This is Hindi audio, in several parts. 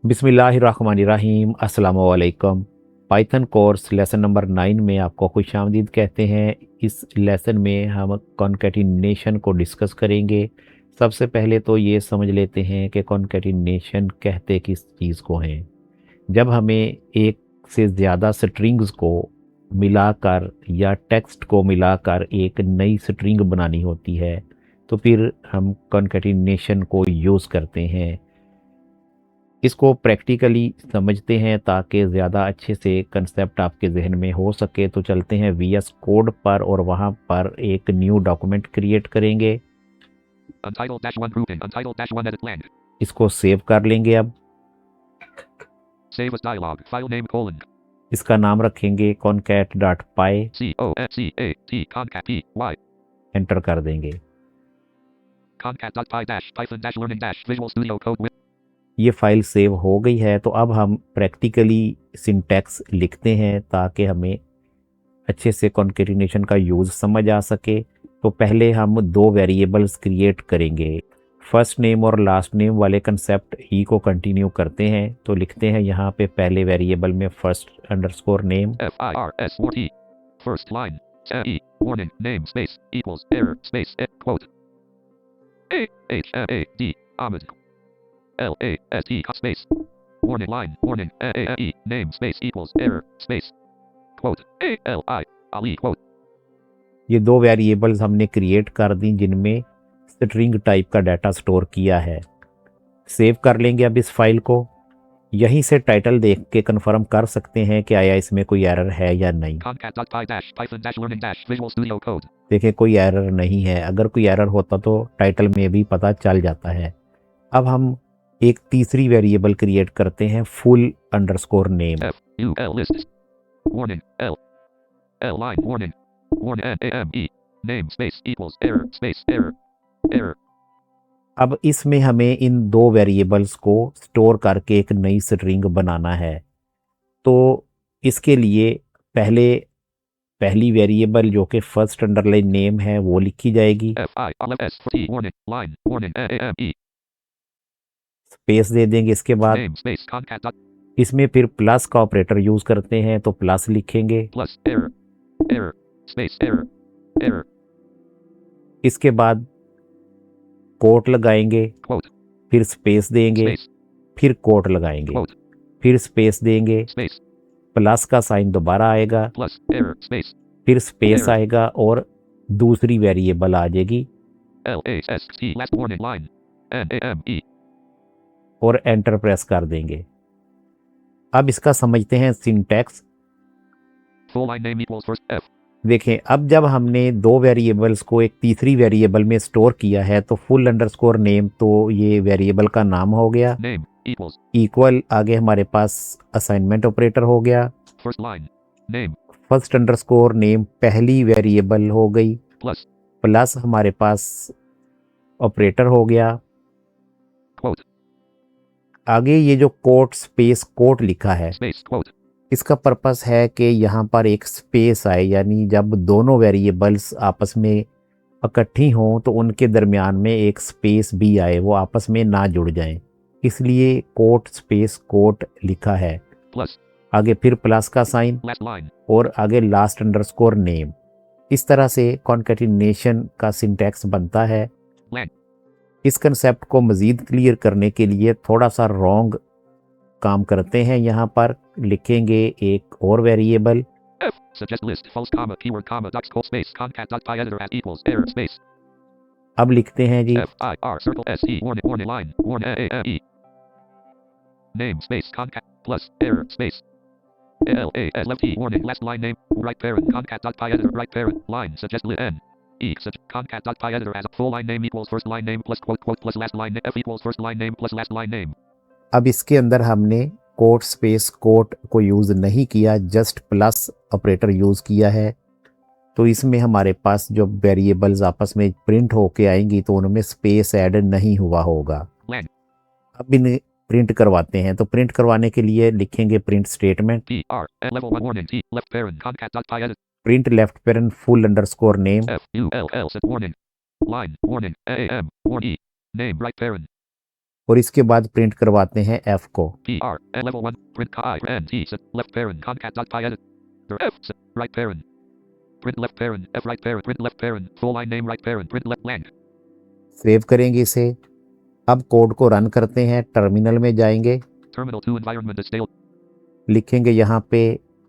बिस्मिल्लाहिर्रहमानिर्रहीम अस्सलाम वालेकुम। पाइथन कोर्स लेसन नंबर 9 में आपको खुशामदीद कहते हैं। इस लेसन में हम कॉन्केटिनेशन को डिस्कस करेंगे। सबसे पहले तो ये समझ लेते हैं कि कॉन्केटिनेशन कहते किस चीज़ को हैं। जब हमें एक से ज़्यादा स्ट्रिंग्स को मिलाकर या टेक्स्ट को मिलाकर एक नई स्ट्रिंग बनानी होती है तो फिर हम कॉन्केटिनेशन को यूज़ करते हैं। इसको प्रैक्टिकली समझते हैं ताकि ज़्यादा अच्छे से कंसेप्ट आपके ज़हन में हो सके। तो चलते हैं वीएस कोड पर और वहाँ पर एक न्यू डॉक्यूमेंट क्रिएट करेंगे। Untitled-1 grouping. Untitled-1 edit blank. इसको सेव कर लेंगे। अब Save as dialog. File name colon. इसका नाम रखेंगे concat.py। C-O-N-C-A-T concat P-Y. Enter कर देंगे। Concat.py dash Python dash learning dash Visual Studio Code with ये फाइल सेव हो गई है। तो अब हम प्रैक्टिकली सिंटैक्स लिखते हैं ताकि हमें अच्छे से कॉन्केटिनेशन का यूज़ समझ आ सके। तो पहले हम दो वेरिएबल्स क्रिएट करेंगे। फर्स्ट नेम और लास्ट नेम वाले कंसेप्ट ही को कंटिन्यू करते हैं। तो लिखते हैं यहाँ पे पहले वेरिएबल में first underscore name. F-I-R-S-4-T. First line. E. Warning. Name space equals error space quote. A-H-M-A-D. Ahmed. L-A-S-E space. Warning line. Warning. A-A-E. Name space equals error space. Quote. A-L-I. Ali quote. ये दो वेरिएबल्स हमने क्रिएट कर दी जिनमें स्ट्रिंग टाइप का डाटा स्टोर किया है। सेव कर लेंगे अब इस फाइल को। यहीं से टाइटल देख के कंफर्म कर सकते हैं कि आया इसमें कोई एरर है या नहीं। Concat.py dash Python dash learning dash Visual Studio Code. देखें कोई एरर नहीं है। अगर कोई एरर होता तो टाइटल में भी पता चल जाता है। अब हम एक तीसरी वेरिएबल क्रिएट करते हैं full underscore name. F-U-L list. Warning. L. L line. Warning. Warn N-A-M-E. Name space equals error space error. Error. अब इसमें हमें इन दो वेरिएबल्स को स्टोर करके एक नई स्ट्रिंग बनाना है। तो इसके लिए पहली वेरिएबल जो कि फर्स्ट अंडरलाइन नेम है वो लिखी जाएगी। F-I-L-S-T. Warning. Line. Warning. N-A-M-E. Space दे देंगे इसके बाद। Name space concat. इसमें फिर प्लस का ऑपरेटर यूज़ करते हैं तो प्लस लिखेंगे। Plus error. Error. Space error. Error. इसके बाद कोट लगाएंगे, Quote. फिर स्पेस देंगे, Space. फिर कोट लगाएंगे, Quote. फिर स्पेस देंगे, Space. प्लस का साइन दोबारा आएगा, Plus error. Space. फिर स्पेस Error. आएगा और दूसरी वेरिएबल आ जाएगी L-A-S-T. Last warning line. N-A-M-E. और एंटर प्रेस कर देंगे। अब इसका समझते हैं syntax. Full line name equals first F. देखें अब जब हमने दो वेरिएबल्स को एक तीसरी वेरिएबल में स्टोर किया है तो फुल अंडरस्कोर नेम तो ये वेरिएबल का नाम हो गया। Name equals इक्वल आगे हमारे पास असाइनमेंट ऑपरेटर हो गया। first line. Name first underscore name पहली वेरिएबल हो गई। plus प्लस हमारे पास ऑपरेटर हो गया। quote. आगे ये जो कोट स्पेस कोट लिखा है Space quote. इसका पर्पस है कि यहाँ पर एक स्पेस आए, यानी जब दोनों वेरिएबल्स आपस में इकट्ठी हों तो उनके दरमियान में एक स्पेस भी आए, वो आपस में ना जुड़ जाएं। इसलिए कोट स्पेस कोट लिखा है। Plus आगे फिर प्लस का साइन last line. और आगे लास्ट अंडरस्कोर नेम। इस तरह से कॉन्केटिनेशन का सिंटैक्स बनता है। Blank. इस कंसेप्ट को मज़ीद क्लियर करने के लिए थोड़ा सा रॉन्ग काम करते हैं। यहाँ पर लिखेंगे एक और variable F. Suggest list. False comma. Keyword comma. Docs call space. Concat.py editor as equals error space. अब लिखते हैं जी F. I. R. Circle S. E. Warning. Warning line. Warn A-A-M-E. Name space. Concat. Plus. Error space. L-A-S left E. Warning. Last line name. Right parent. Concat.py editor. Right parent. Line. Suggest list N. E. Concat.py editor as a full line name equals first line name plus quote quote plus last line name. F equals first line name plus last line name. अब इसके अंदर हमने कोट स्पेस कोट को यूज़ नहीं किया, जस्ट प्लस ऑपरेटर यूज़ किया है। तो इसमें हमारे पास जो वेरिएबल्स आपस में प्रिंट होके आएंगी तो उनमें स्पेस ऐड नहीं हुआ होगा। Blank. अब इन्हें प्रिंट करवाते हैं। तो प्रिंट करवाने के लिए लिखेंगे print statement P. R. N. Level 1 warning. T. Left parent. Concat.py editor. Print left parent full underscore name. F. U. L. L. Set warning. Line. Warning. A. M. Warn E. Name. Right parent. और इसके बाद प्रिंट करवाते हैं F को। PR and level 1 print I and T left parent concat dot py editor F right parent print left parent F right parent print left parent full line name right parent print left blank save करेंगे इसे। अब कोड को रन करते हैं। टर्मिनल में जाएंगे, terminal 2 environment is stale लिखेंगे यहाँ पे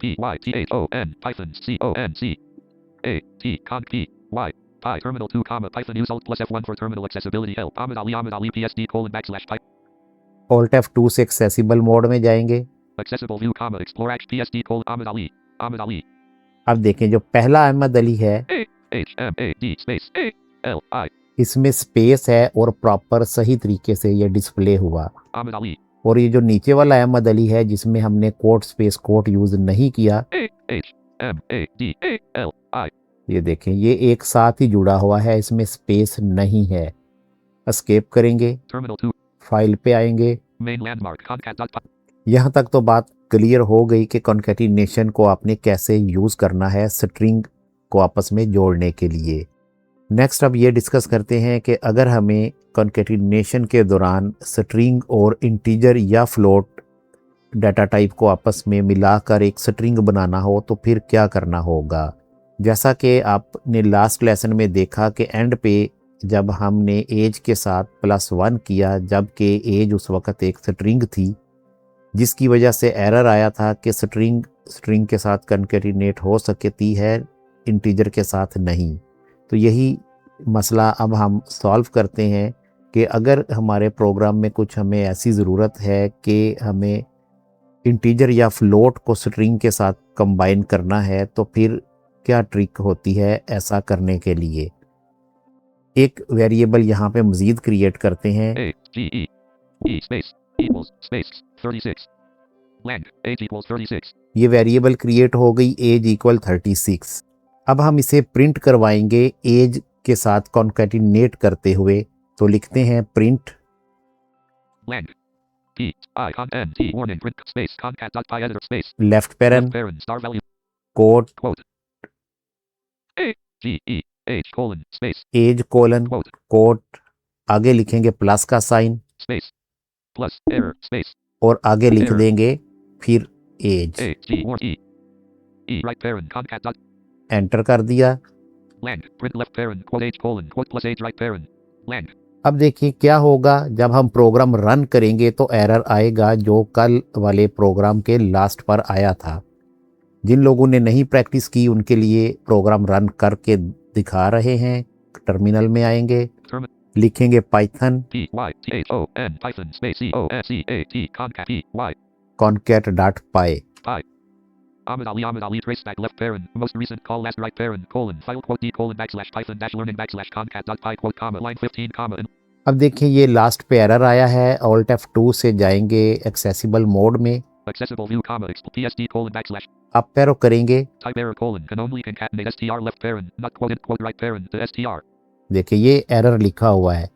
PYTHON Python CONC A T conc P Y Py terminal 2 comma Python use alt plus F1 for terminal accessibility help Ahmed Ali PSD colon backslash Py Alt F2 से एक्सेसिबल मोड में जाएंगे। accessible view comma explore H PSD colon Ahmed Ali अब देखें जो पहला अहमद अली है A H M A D space A L I इसमें स्पेस है और प्रॉपर सही तरीके से ये डिस्प्ले हुआ। Ahmed Ali और ये जो नीचे वाला अहमद अली है जिसमें हमने कोट स्पेस कोट यूज नहीं किया, A H M A D A L I ये देखें ये एक साथ ही जुड़ा हुआ है, इसमें स्पेस नहीं है। एस्केप करेंगे, terminal 2 फाइल पे आएंगे। main landmark concat dot py यहाँ तक तो बात क्लियर हो गई कि कॉन्कैटिनेशन को आपने कैसे यूज़ करना है स्ट्रिंग को आपस में जोड़ने के लिए। नेक्स्ट अब ये डिस्कस करते हैं कि अगर हमें कॉन्कैटिनेशन के दौरान स्ट्रिंग और इंटीजर या फ्लोट डाटा टाइप को आपस में मिलाकर एक स्ट्रिंग बनाना हो तो फिर क्या करना होगा। जैसा कि आपने लास्ट लेसन में देखा कि एंड पे जब हमने एज के साथ +1 किया, जबकि एज उस वक्त एक स्ट्रिंग थी, जिसकी वजह से एरर आया था कि स्ट्रिंग के साथ कॉन्कैटिनेट हो सकती है, इंटीजर के साथ नहीं। तो यही मसला अब हम सॉल्व करते हैं कि अगर हमारे प्रोग्राम में कुछ हमें ऐसी ज़रूरत है कि हमें इंटीजर या फ्लोट को स्ट्रिंग के साथ कंबाइन करना है तो फिर क्या ट्रिक होती है ऐसा करने के लिए। एक वेरिएबल यहाँ पे मज़ीद क्रिएट करते हैं। A G E E space equals space 36 lang age equals 36 ये वेरिएबल क्रिएट हो गई एज इक्वल 36। अब हम इसे प्रिंट करवाएंगे एज के साथ कॉन्कैटिनेट करते हुए, तो लिखते हैं print lang P I con N T warning print space concat dot py editor space left paren left parent star value quote quote A G E H colon space age colon quote quote, आगे लिखेंगे प्लस का sign space plus error space और आगे लिख Error. देंगे फिर age. A G or E right parent concat dot enter कर दिया। lang print left parent quote H colon quote plus age right parent lang अब देखिए क्या होगा जब हम प्रोग्राम रन करेंगे तो एरर आएगा जो कल वाले प्रोग्राम के लास्ट पर आया था। जिन लोगों ने नहीं प्रैक्टिस की उनके लिए प्रोग्राम रन करके दिखा रहे हैं। टर्मिनल में आएंगे, terminal लिखेंगे Python P Y T H O N Python space C O S E A T concat P Y concat.py। Py Ahmed Ali trace back left parent most recent call last right parent colon file quote D colon backslash Python dash learning backslash concat dot py quote comma line 15 comma and अब देखिए ये लास्ट पे एरर आया है। Alt F2 से जाएंगे एक्सेसिबल मोड में, accessible view comma PSD colon backslash up arrow करेंगे। type error colon can only concatenate str left parent not quoted quote right parent to str देखिए ये एरर लिखा हुआ है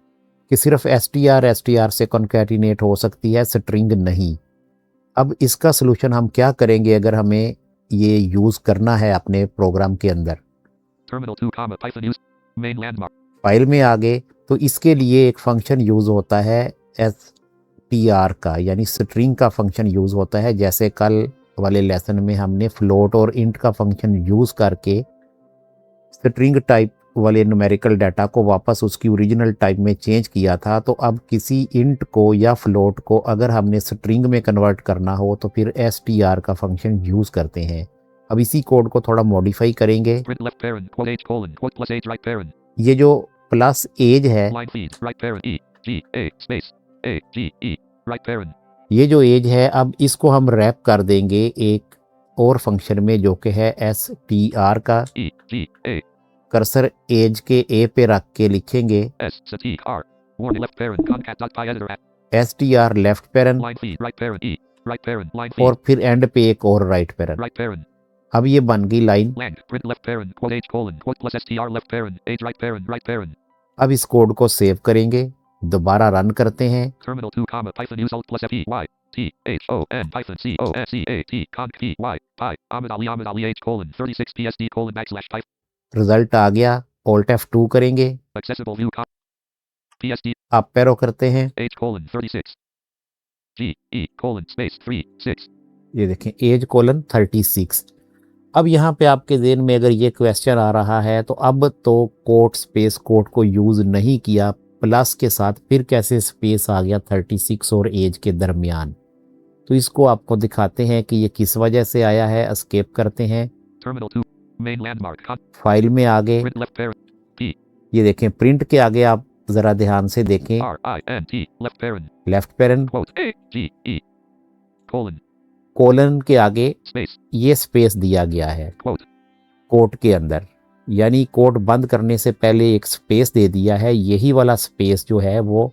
कि सिर्फ str से कॉन्कैटिनेट हो सकती है, स्ट्रिंग नहीं। अब इसका सलूशन हम क्या करेंगे अगर हमें ये यूज़ करना है अपने प्रोग्राम के अंदर। terminal 2 comma Python use main landmark file में आ गए तो इसके लिए एक फंक्शन यूज़ होता है str का, यानी स्ट्रिंग का फंक्शन यूज़ होता है। जैसे कल वाले लेसन में हमने फ्लोट और इंट का फंक्शन यूज़ करके स्ट्रिंग टाइप वाले न्यूमेरिकल डाटा को वापस उसकी ओरिजिनल टाइप में चेंज किया था। तो अब किसी इंट को या फ्लोट को अगर हमने स्ट्रिंग में कन्वर्ट करना हो तो फिर str का फंक्शन यूज़ करते हैं। अब इसी कोड को थोड़ा मॉडिफाई करेंगे। print left parent quote H colon quote plus age right parent ये जो प्लस एज है, line feed right parent E G A space A G E right parent ये जो एज है अब इसको हम रैप कर देंगे एक और फंक्शन में जो कि है str का। E G A cursor age के ए पे रख के लिखेंगे S static R warning left parent concat dot py editor at str left barren line feed right parent E right parent line feed और फिर एंड पे एक और राइट पैरन। right parent अब ये बन गई line. lang print left parent quote H colon quote plus str left parent age right parent अब इस कोड को सेव करेंगे, दोबारा रन करते हैं। terminal 2 comma Python use alt plus F E Y T H O N Python C O S E A T conc P Y Py Ahmed Ali H colon 36 PSD colon backslash Python result आ गया। Alt F2 करेंगे, accessible view PSD. आप पैरो करते हैं, H colon 36. G E colon space 3 6. ये देखें एज कोलन 36। अब यहाँ पे आपके ज़हन में अगर ये क्वेश्चन आ रहा है तो अब तो कोट स्पेस कोट को यूज़ नहीं किया, प्लस के साथ फिर कैसे स्पेस आ गया 36 और एज के दरमियान। तो इसको आपको दिखाते हैं कि ये किस वजह से आया है। एस्केप करते हैं, Terminal 2. Main landmark. फाइल में आगे, Print left parent. P ये देखें प्रिंट के आगे आप ज़रा ध्यान से देखें, R I N T left parent. Left parent, Quote A G E colon colon के आगे space ये स्पेस दिया गया है quote. कोट के अंदर, यानी कोट बंद करने से पहले एक स्पेस दे दिया है। यही वाला स्पेस जो है वो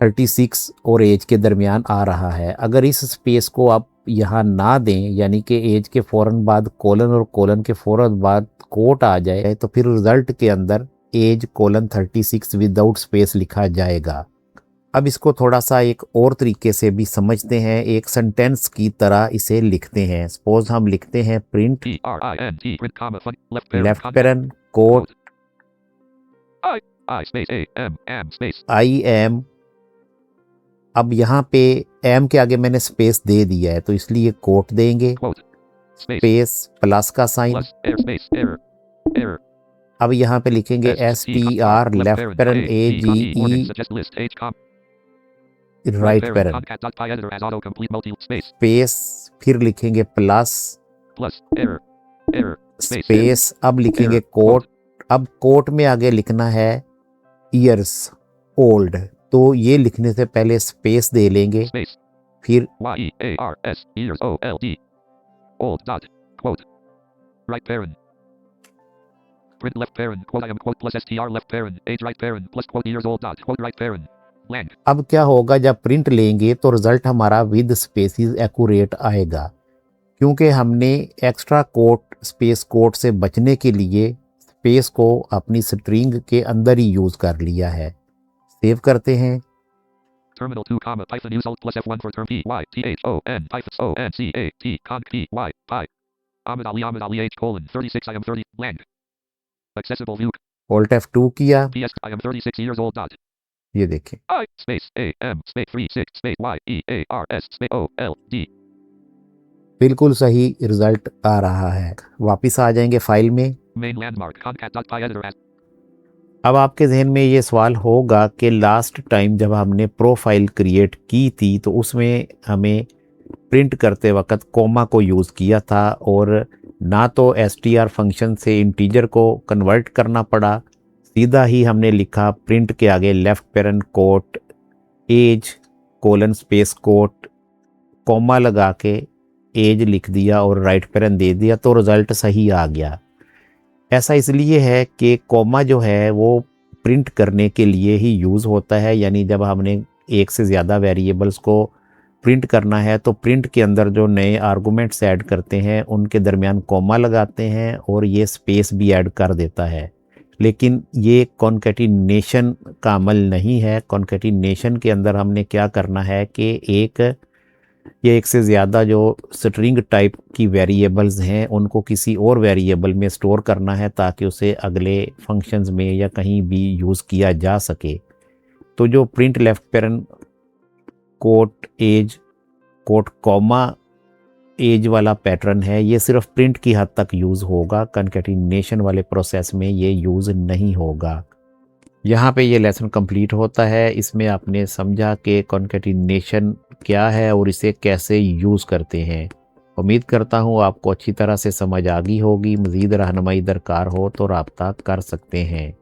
36 और एज के दरमियान आ रहा है। अगर इस स्पेस को आप यहाँ ना दें, यानी कि एज के फ़ौरन बाद कोलन और कोलन के फ़ौरन बाद कोट आ जाए, तो फिर रिज़ल्ट के अंदर एज कोलन 36 विदाउट स्पेस लिखा जाएगा। अब इसको थोड़ा सा एक और तरीके से भी समझते हैं, एक सेंटेंस की तरह इसे लिखते हैं। सपोज हम लिखते हैं print P R I N T print comma fun left parent. Left contact. Parent quote I space A M space I am. अब यहाँ पे एम के आगे मैंने स्पेस दे दिया है तो इसलिए कोट देंगे, quote space स्पेस प्लस का sign. plus air space error error. अब यहाँ पे लिखेंगे S T R left parent A G E suggest list H com right parent concat dot py editor as autocomplete multi space space, फिर लिखेंगे plus plus error error space space. अब लिखेंगे कोट। अब कोट में आगे लिखना है ईयर्स ओल्ड, तो ये लिखने से पहले स्पेस दे लेंगे, space फिर Y E A R S years O L D old dot quote right parent print left parent quote I am quote plus str left parent age right parent plus quote years old dot quote right parent lang. अब क्या होगा, जब प्रिंट लेंगे तो रिजल्ट हमारा विद स्पेसिस एक्यूरेट आएगा, क्योंकि हमने एक्स्ट्रा कोट स्पेस कोट से बचने के लिए स्पेस को अपनी स्ट्रिंग के अंदर ही यूज़ कर लिया है। सेव करते हैं, Terminal 2 comma Python use alt plus F1 for term P Y T H O N Python O N C A T conc P Y Pi Ahmed Ali H colon 36 I am 30 lang. Accessible view Alt F2 किया, PS I am 36 years old dot ये देखें I space A M space 36 space Y E A R S space O L D बिल्कुल सही रिजल्ट आ रहा है। वापस आ जाएंगे फाइल में। main landmark concat dot py editor as अब आपके जहन में ये सवाल होगा कि लास्ट टाइम जब हमने प्रोफाइल क्रिएट की थी तो उसमें हमें प्रिंट करते वक्त कोमा को यूज़ किया था और ना तो str फंक्शन से इंटीजर को कन्वर्ट करना पड़ा, सीधा ही हमने लिखा प्रिंट के आगे left parent quote age colon space quote comma लगा के एज लिख दिया और राइट पेरेंट दे दिया तो रिज़ल्ट सही आ गया। ऐसा इसलिए है कि कोमा जो है वो प्रिंट करने के लिए ही यूज़ होता है, यानी जब हमने एक से ज़्यादा वेरिएबल्स को प्रिंट करना है तो प्रिंट के अंदर जो नए आर्गूमेंट्स ऐड करते हैं उनके दरमियान कोमा लगाते हैं और ये स्पेस भी ऐड कर देता है। लेकिन ये कॉन्कैटिनेशन का अमल नहीं है। कॉन्कैटिनेशन के अंदर हमने क्या करना है कि एक से ज़्यादा जो स्ट्रिंग टाइप की वेरिएबल्स हैं उनको किसी और वेरिएबल में स्टोर करना है ताकि उसे अगले फंक्शंस में या कहीं भी यूज़ किया जा सके। तो जो print left parent quote age quote comma age वाला पैटर्न है ये सिर्फ प्रिंट की हद तक यूज़ होगा, कॉन्कैटिनेशन वाले प्रोसेस में ये यूज़ नहीं होगा। यहाँ पे ये लेसन कंप्लीट होता है। इसमें आपने समझा कि कॉन्कैटिनेशन क्या है और इसे कैसे यूज़ करते हैं। उम्मीद करता हूँ आपको अच्छी तरह से समझ आ गई होगी। मज़ीद रहनुमाई दरकार हो तो रब्ता कर सकते हैं।